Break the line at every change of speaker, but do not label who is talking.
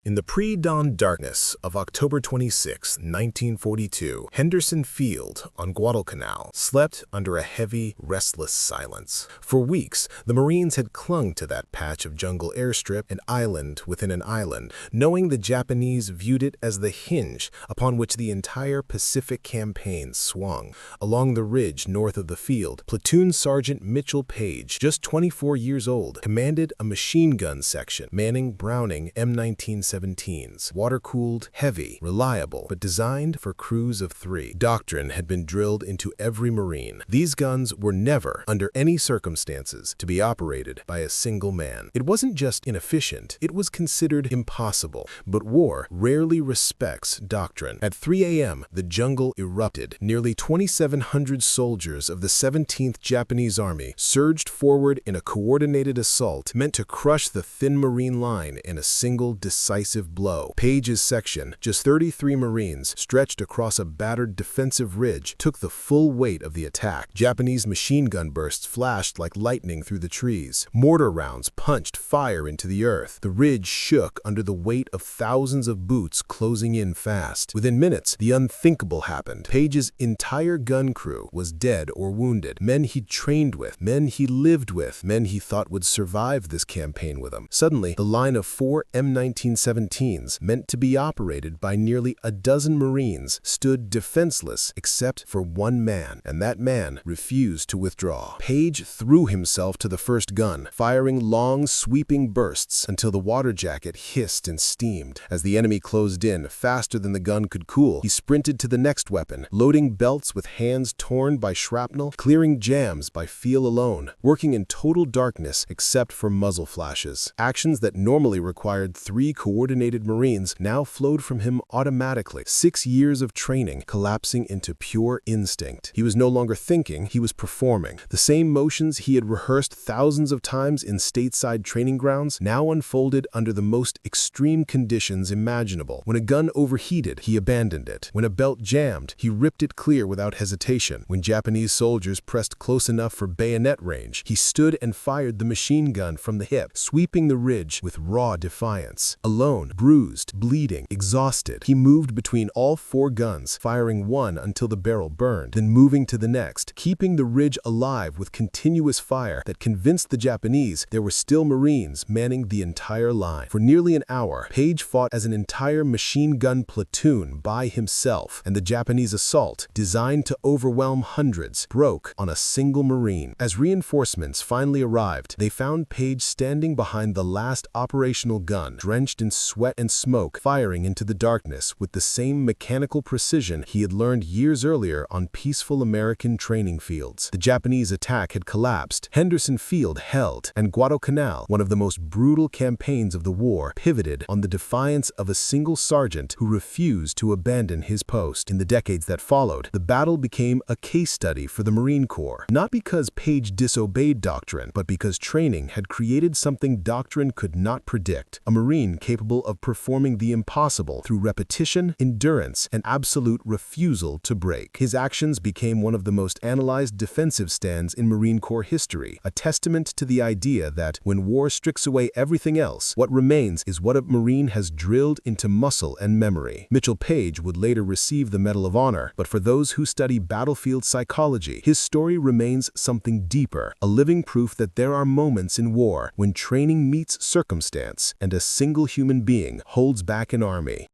In the pre-dawn darkness of October 26, 1942, Henderson Field on Guadalcanal slept under a heavy, restless silence. For weeks, the Marines had clung to that patch of jungle airstrip, an island within an island, knowing the Japanese viewed it as the hinge upon which the entire Pacific campaign swung. Along the ridge north of the field, Platoon Sergeant Mitchell Paige, just 24 years old, commanded a machine gun section manning Browning M1917s, water-cooled, heavy, reliable, but designed for crews of 3. Doctrine had been drilled into every Marine. These guns were never, under any circumstances, to be operated by a single man. It wasn't just inefficient, it was considered impossible. But war rarely respects doctrine. At 3 a.m., the jungle erupted. Nearly 2,700 soldiers of the 17th Japanese Army surged forward in a coordinated assault meant to crush the thin Marine line in a single decisive blow. Paige's section, just 33 Marines stretched across a battered defensive ridge, took the full weight of the attack. Japanese machine gun bursts flashed like lightning through the trees. Mortar rounds punched fire into the earth. The ridge shook under the weight of thousands of boots closing in fast. Within minutes, the unthinkable happened. Paige's entire gun crew was dead or wounded. Men he'd trained with, men he lived with, men he thought would survive this campaign with him. Suddenly, the line of 4 M1917s meant to be operated by nearly a dozen Marines stood defenseless except for one man, and that man refused to withdraw. Paige threw himself to the first gun, firing long, sweeping bursts until the water jacket hissed and steamed. As the enemy closed in faster than the gun could cool, he sprinted to the next weapon, loading belts with hands torn by shrapnel, clearing jams by feel alone, working in total darkness except for muzzle flashes. Actions that normally required 3 coordinated Marines now flowed from him automatically. 6 years of training collapsing into pure instinct. He was no longer thinking, he was performing. The same motions he had rehearsed thousands of times in stateside training grounds now unfolded under the most extreme conditions imaginable. When a gun overheated, he abandoned it. When a belt jammed, he ripped it clear without hesitation. When Japanese soldiers pressed close enough for bayonet range, he stood and fired the machine gun from the hip, sweeping the ridge with raw defiance. Alone, bruised, bleeding, exhausted, he moved between all 4 guns, firing one until the barrel burned, then moving to the next, keeping the ridge alive with continuous fire that convinced the Japanese there were still Marines manning the entire line. For nearly an hour, Paige fought as an entire machine gun platoon by himself, and the Japanese assault, designed to overwhelm hundreds, broke on a single Marine. As reinforcements finally arrived, they found Paige standing behind the last operational gun, drenched in sweat and smoke, firing into the darkness with the same mechanical precision he had learned years earlier on peaceful American training fields. The Japanese attack had collapsed, Henderson Field held, and Guadalcanal, one of the most brutal campaigns of the war, pivoted on the defiance of a single sergeant who refused to abandon his post. In the decades that followed, the battle became a case study for the Marine Corps, not because Paige disobeyed doctrine, but because training had created something doctrine could not predict: a Marine capable of performing the impossible through repetition, endurance, and absolute refusal to break. His actions became one of the most analyzed defensive stands in Marine Corps history, a testament to the idea that when war strips away everything else, what remains is what a Marine has drilled into muscle and memory. Mitchell Paige would later receive the Medal of Honor, but for those who study battlefield psychology, his story remains something deeper, a living proof that there are moments in war when training meets circumstance and a single human being holds back an army.